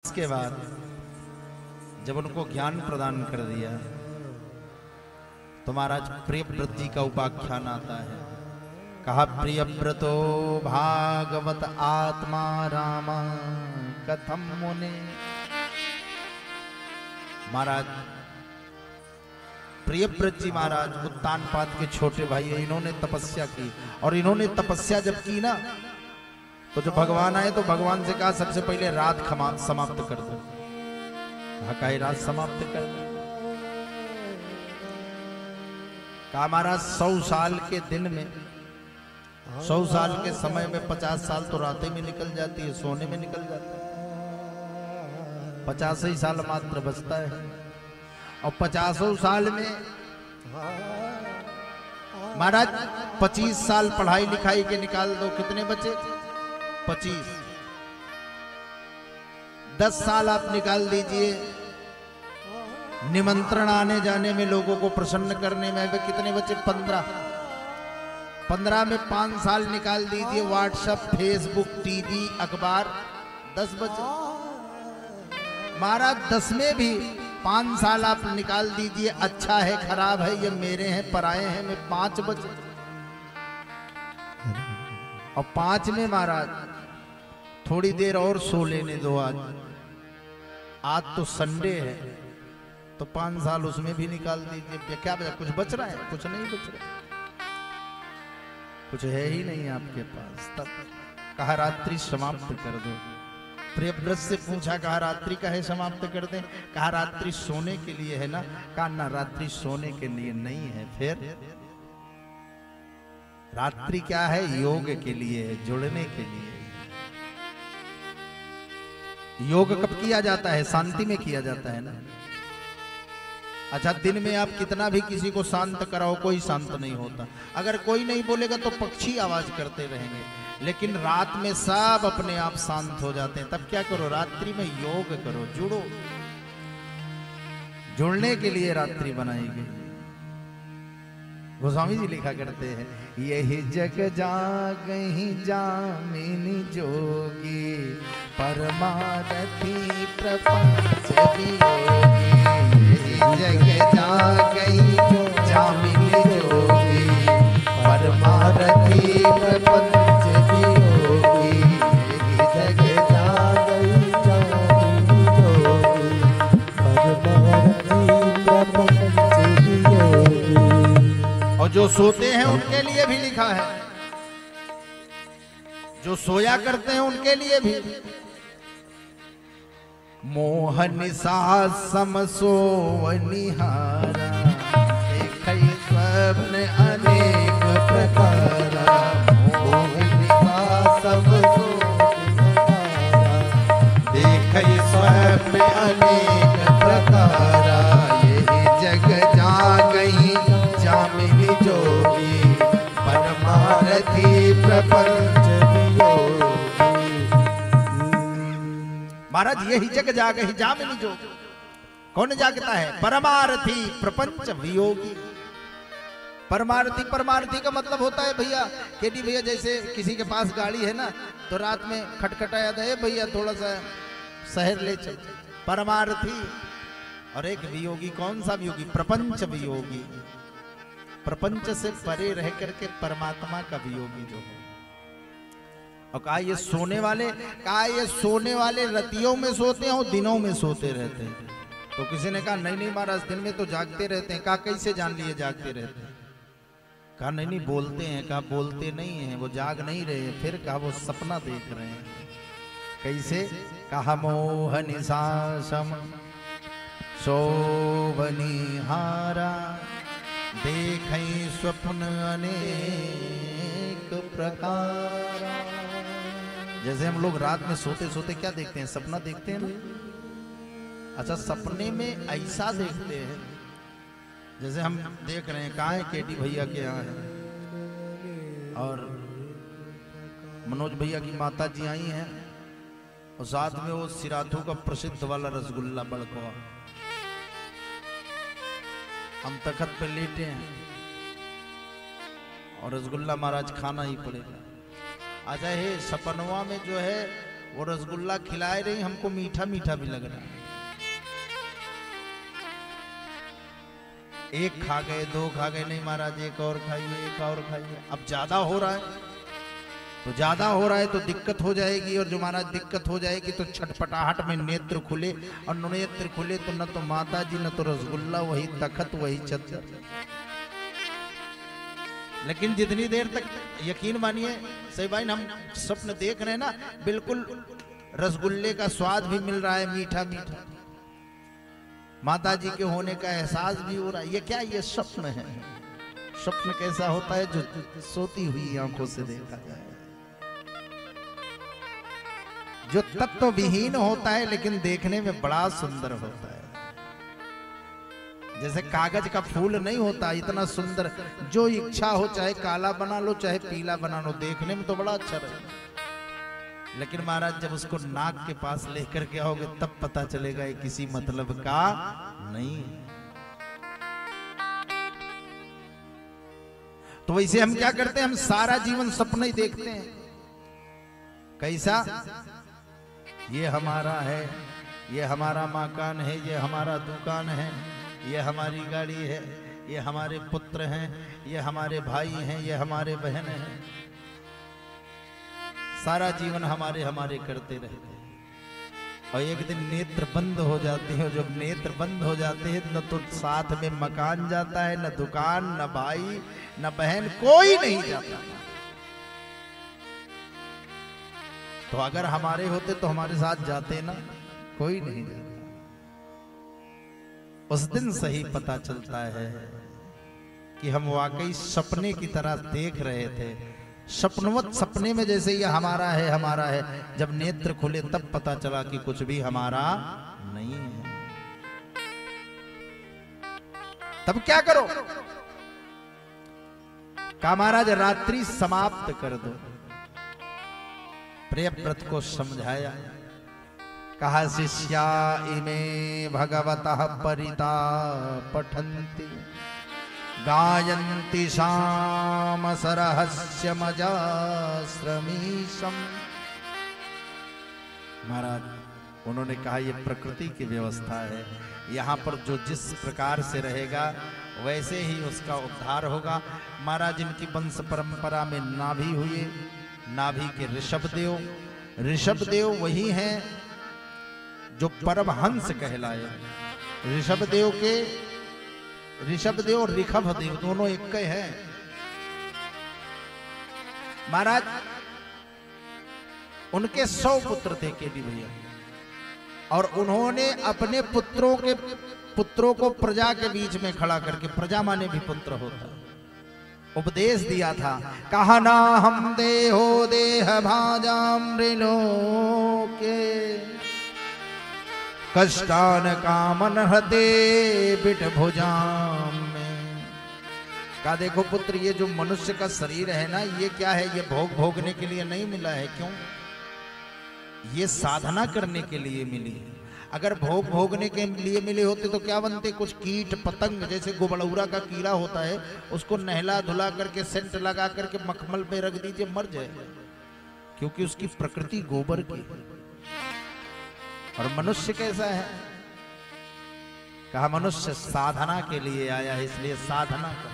इसके बाद जब उनको ज्ञान प्रदान कर दिया तो महाराज प्रियव्रत जी का उपाख्यान आता है। कहा प्रियव्रतो भागवत आत्मा रामा कथम मुने। महाराज प्रियव्रत जी महाराज उत्तानपाद के छोटे भाई है। इन्होंने तपस्या की और इन्होंने तपस्या जब की ना तो जब भगवान आए तो भगवान से कहा सबसे पहले रात समाप्त कर दो। कहा रात समाप्त कर दो। कहा महाराज 100 साल के दिन में 100 साल के समय में 50 साल तो रातें में निकल जाती है, सोने में निकल जाता है। 50 ही साल मात्र बचता है और 50 साल में महाराज 25 साल पढ़ाई लिखाई के निकाल दो, कितने बचे? 25। 10 साल आप निकाल दीजिए निमंत्रण आने जाने में, लोगों को प्रसन्न करने में, कितने बचे? 15। 15 में 5 साल निकाल दीजिए व्हाट्सएप, फेसबुक, टीवी, अखबार, 10 बचे। महाराज 10 में भी 5 साल आप निकाल दीजिए, अच्छा है खराब है ये मेरे हैं पराए हैं में 5 बचे। और 5 में महाराज थोड़ी देर और सो लेने दो। आज तो संडे है तो 5 साल उसमें भी निकाल दीजिए। क्या बचा? कुछ बच रहा है? कुछ नहीं बच रहा, कुछ है ही नहीं आपके पास। तब कहा रात्रि समाप्त कर दो। प्रियव्रत से पूछा, कहा रात्रि का है समाप्त कर दें? कहा रात्रि सोने के लिए है ना? कहा ना, रात्रि सोने के लिए नहीं है। फिर रात्रि क्या है? योग के लिए है, जुड़ने के लिए। योग कब किया जाता है? शांति में किया जाता है ना। अच्छा, दिन में आप कितना भी किसी को शांत कराओ, कोई शांत नहीं होता। अगर कोई नहीं बोलेगा तो पक्षी आवाज करते रहेंगे, लेकिन रात में सब अपने आप शांत हो जाते हैं। तब क्या करो? रात्रि में योग करो, जुड़ो। जुड़ने के लिए रात्रि बनाई गई। गोस्वामी जी लिखा करते हैं, यही जग जागहि जामिनी जोगी, परमारथी प्रपंच वियोगी। यही जग जागहि जामिनी जोगी, परमारथी प्रपंच वियोगी। यही जग जागहि जामिनी जोगी, परमारथी प्रपंच वियोगी। और जो सोते हैं उनके लिए भी लिखा है, जो सोया करते हैं उनके लिए भी। मोह निशा सम सोवनिहारा, देखै स्वप्न अनेक प्रकारा। मोह निशा सम सोवनिहारा, देखै स्वप्न अनेक प्रकारा। यही जग जागहि जामिनी जोगी, परमारथी प्रपंच वियोगी। महाराज यही जग जागहि जामिनी जोगी। कौन जागता है? परमारथी प्रपंच वियोगी। परमारथी, परमारथी का मतलब होता है भैया, केडी भैया जैसे किसी के पास गाड़ी है ना तो रात में खटखटाया था, भैया थोड़ा सा शहर ले चल। परमारथी। और एक वियोगी, कौन सा वियोगी? प्रपंच वियोगी। प्रपंच से परे रह करके परमात्मा का वियोगी जो हो। और कहा ये सोने वाले, कहा ये सोने वाले रतियों में सोते हैं और दिनों में सोते रहते हैं। तो किसी ने कहा नहीं नहीं महाराज दिन में तो जागते रहते हैं। कहा कैसे जान लिए जागते रहते हैं? कहा नहीं नहीं बोलते हैं। कहा बोलते नहीं है, वो जाग नहीं रहे हैं। फिर कहा वो सपना देख रहे हैं। कैसे? कहा मोह निशा सम सोवनिहारा, देखै स्वप्न अनेक प्रकार। जैसे हम लोग रात में सोते सोते क्या देखते हैं? सपना देखते हैं ना। अच्छा, सपने में ऐसा देखते हैं जैसे हम देख रहे हैं। कहाँ है? केडी भैया के यहाँ है और मनोज भैया की माता जी आई हैं और साथ में वो सिराथू का प्रसिद्ध वाला रसगुल्ला बड़कवा। हम तखत पे लेटे हैं और रसगुल्ला महाराज खाना ही पड़ेगा। अच्छा, हे सपनवा में जो है वो रसगुल्ला खिलाए रही, हमको मीठा मीठा भी लग रहा है। एक खा गए, दो खा गए, नहीं महाराज एक और खाइए, एक और खाइए। अब ज्यादा हो रहा है तो ज्यादा हो रहा है तो दिक्कत हो जाएगी, और जो महाराज दिक्कत हो जाएगी तो छटपटाहट में नेत्र खुले, और नेत्र खुले तो न तो माता जी न तो रसगुल्ला, वही तखत वही चद्दर। लेकिन जितनी देर तक यकीन मानिए सही भाई, हम स्वप्न देख रहे हैं ना, बिल्कुल रसगुल्ले का स्वाद भी मिल रहा है, मीठा मीठा, माता जी के होने का एहसास भी हो रहा है। ये क्या, ये स्वप्न है। स्वप्न कैसा होता है, जो सोती हुई आंखों से देखा जाए, जो तत्व विहीन होता है लेकिन देखने में बड़ा सुंदर होता है। जैसे कागज का फूल नहीं होता इतना सुंदर, जो इच्छा हो चाहे काला बना लो चाहे पीला बना लो, देखने में तो बड़ा अच्छा रहेगा। लेकिन महाराज जब उसको नाक के पास लेकर के आओगे तब पता चलेगा ये किसी मतलब का नहीं। तो वैसे हम क्या करते हैं, हम सारा जीवन सपना ही देखते हैं। कैसा, ये हमारा है, ये हमारा मकान है, ये हमारा दुकान है, ये हमारी गाड़ी है, ये हमारे पुत्र हैं, ये हमारे भाई हैं, ये हमारे बहन हैं। सारा जीवन हमारे हमारे करते रहते हैं, और एक दिन नेत्र बंद हो जाते हैं। जब नेत्र बंद हो जाते हैं न तो साथ में मकान जाता है, न दुकान, न भाई, न बहन, कोई नहीं जाता। तो अगर हमारे होते तो हमारे साथ जाते ना, कोई नहीं जाता। उस दिन सही पता चलता है कि हम वाकई सपने की तरह देख रहे थे, सपनवत, सपने में जैसे ये हमारा है हमारा है। जब नेत्र खुले तब पता चला कि कुछ भी हमारा नहीं है। तब क्या करो, कहा महाराज रात्रि समाप्त कर दो। प्रियव्रत को समझाया, कहा शिष्या इमे भगवतः परितापठन्ति गायन्ति शामस रहस्यमजाश्रमीशम्। महाराज उन्होंने कहा ये प्रकृति की व्यवस्था है, यहाँ पर जो जिस प्रकार से रहेगा वैसे ही उसका उद्धार होगा। महाराज इनकी वंश परंपरा में नाभि हुए, नाभि के ऋषभदेव, ऋषभदेव वही हैं जो परमहंस कहलाए। ऋषभदेव और ऋषभदेव दोनों एक के हैं। महाराज उनके 100 पुत्र थे केडी भैया, और उन्होंने अपने पुत्रों को प्रजा के बीच में खड़ा करके, प्रजा माने भी पुत्र होता, उपदेश दिया था। कहा ना हम देहो देह भाजामृलोके कष्टान कामन हते बिट भुजाम में। कहा देखो पुत्र, ये जो मनुष्य का शरीर है ना, ये क्या है, ये भोगने के लिए नहीं मिला है। क्यों, ये साधना करने के लिए मिली है। अगर भोगने के लिए मिले होते तो क्या बनते, कुछ कीट पतंग, जैसे गोबड़ौरा का कीड़ा होता है, उसको नहला धुला करके सेंट लगा करके मखमल पे रख दीजिए, मर जाएगा, क्योंकि उसकी प्रकृति गोबर की। और मनुष्य कैसा है, कहा मनुष्य साधना के लिए आया है, इसलिए साधना कर।